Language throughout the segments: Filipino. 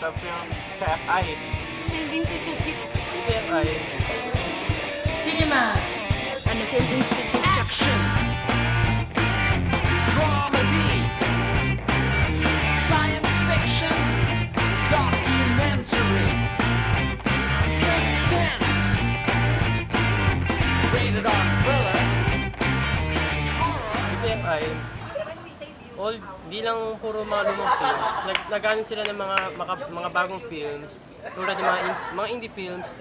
sa film sa FI? Film Institute. FI. Cinema. Film Institute section. Comedy, science fiction, documentary, suspense, rated R thriller, horror. BFI, di lang puro mga lumang films. Nagano sila ng mga bagong films, tulad ng mga indie films,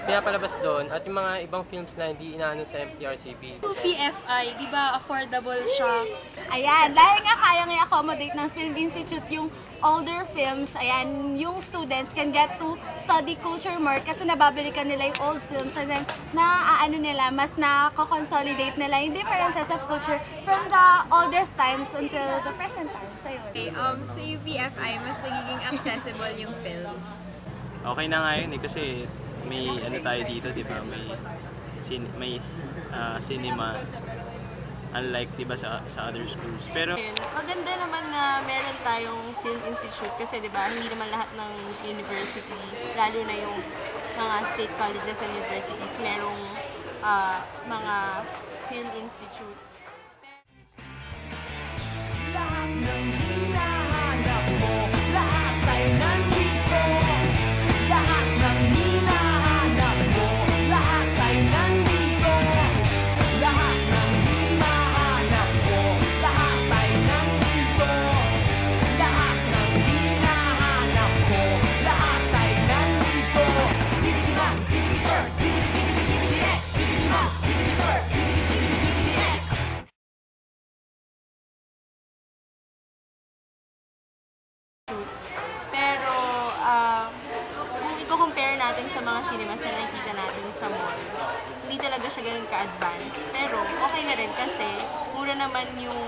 pinapalabas doon, at yung mga ibang films na hindi inaano sa MTRCB. PFI, di ba affordable siya? Ayan, dahil nga kaya nga accommodate ng Film Institute yung older films, ayan, yung students can get to study culture more kasi nababalik nila yung old films and then mas na-consolidate nila yung differences of culture from the oldest times until the present times. So, yun. Sa UPFI, mas nagiging accessible yung films. Okay na nga yun kasi may ano tayo dito, di ba? May cinema, unlike di ba sa other schools. Pero maganda naman na meron tayong Film Institute kasi di ba hindi naman lahat ng universities, lalo na yung mga state colleges and universities, merong mga Film Institute. Lahat ng hinahanap mo, lahat ay nandito. Lahat ng hinahanap mo, lahat ay nandito. Lahat ng hinahanap mo, lahat ay nandito. Lahat ng hinahanap mo, lahat ay nandito. Didiman, Didisir, Didididididix. Didiman, Didisir, Didididididix. Pero kung i-compare natin sa mga cinemas na nakikita natin sa mall, hindi talaga siya ganun ka-advanced. Pero okay na rin kasi mura naman yung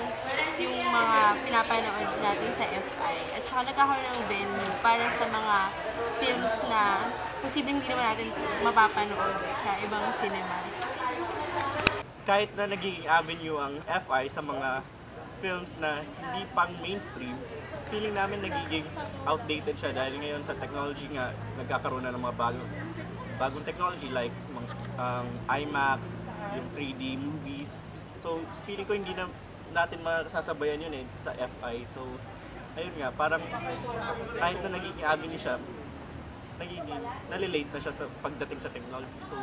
mga pinapanood natin sa FI. At saka nagkakaroon ng venue para sa mga films na posibleng hindi naman natin mapapanood sa ibang cinemas. Kahit na nagiging avenue ang FI sa mga films na hindi pang mainstream, feeling namin nagiging outdated siya dahil ngayon sa technology nga nagkakaroon na ng mga bagong technology like IMAX, yung 3D movies. So feeling ko hindi na natin masasabayan yun sa FI. So ayun nga, parang kahit na nagiging avenue siya, nalilate na siya sa pagdating sa technology. So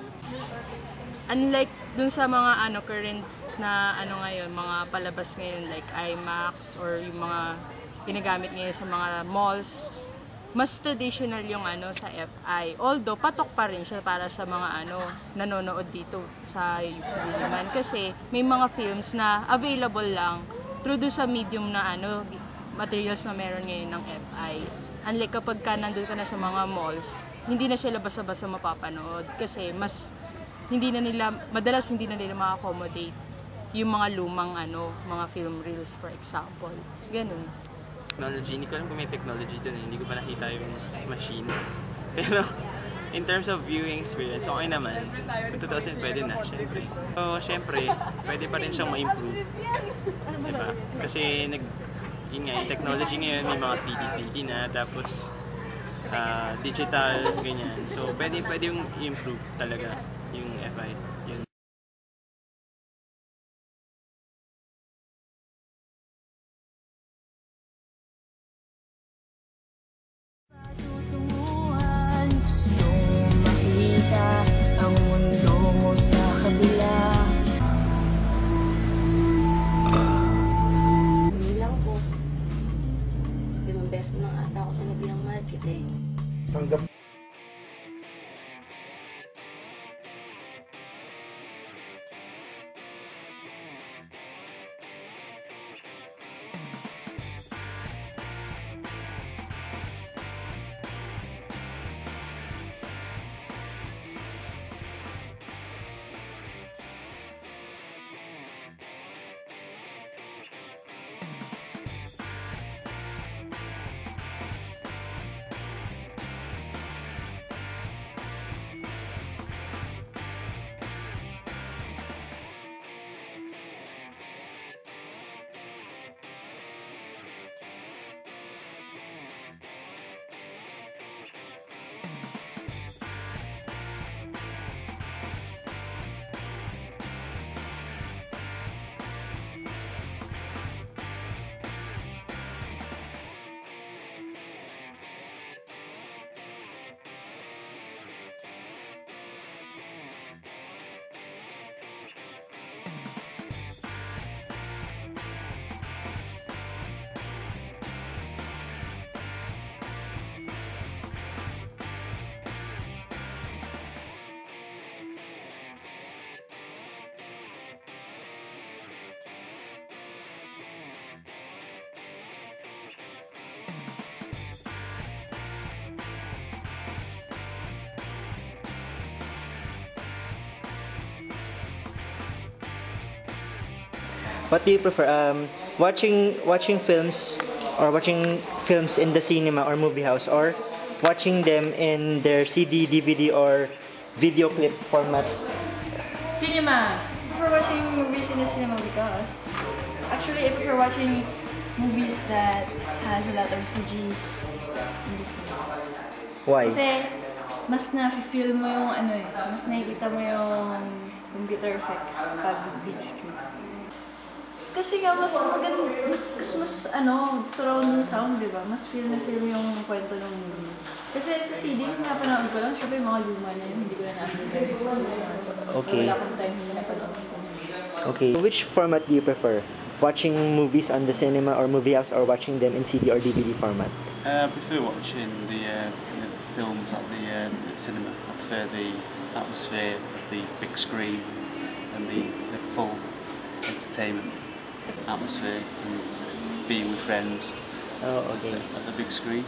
Unlike dun sa mga current na ngayon, mga palabas ngayon like IMAX or yung mga ginagamit ngayon sa mga malls, mas traditional yung sa FI. Although patok pa rin siya para sa mga nanonood dito sa UP naman kasi may mga films na available lang through do sa medium na materials na meron ngayon ng FI. Unlike kapag nandun ka na sa mga malls, hindi na sila basta-basta mapapanood kasi madalas hindi na nila ma-accommodate yung mga lumang mga film reels for example. Ganun. technology, hindi ko alam kung may technology dun, hindi ko pa nakita yung machine. Pero in terms of viewing experience, okay naman. Kung 2,000 pwede na, syempre. So syempre, pwede pa rin siyang ma-improve. Diba? Kasi yun nga, yung technology ngayon, may mga 3D na, tapos digital, ganyan. So pwede yung improve talaga yung FI. Yun. Beses mo lang ata ako sinabi ng mahal kita eh. Tanggap. What do you prefer? Watching films or watching films in the cinema or movie house, or watching them in their CD, DVD, or video clip format? Cinema! I prefer watching movies in the cinema because actually I prefer watching movies that has a lot of CG in the cinema. Why? Kasi mas na-feel mo yung ano eh, mas nakikita mo yung computer effects pag big screen. Kasi nga mas maganda, mas ano, surround yung sound, di ba? Mas feel mo yung kwento ng movie. Kasi sa CD, napanood ko lang, syempre yung mga luma na yun, hindi ko na na-appreciate sa cinema. Okay. Wala akong time hindi napanood sa cinema. Okay. Which format do you prefer? Watching movies on the cinema or movie house, or watching them in CD or DVD format? I prefer watching the films at the cinema. I prefer the atmosphere of the big screen and the full entertainment atmosphere and being with friends Oh, okay. at the big screen.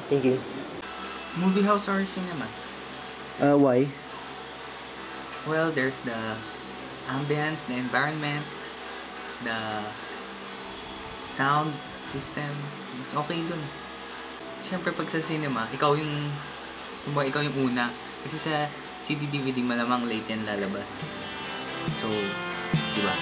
Thank you. Movie house or cinema? Why? Well, there's the ambience, the environment, the sound system. Mas okay dun. Siyempre pag sa cinema, ikaw yung una. Kasi sa CD-DVD malamang late yan lalabas. So, diba?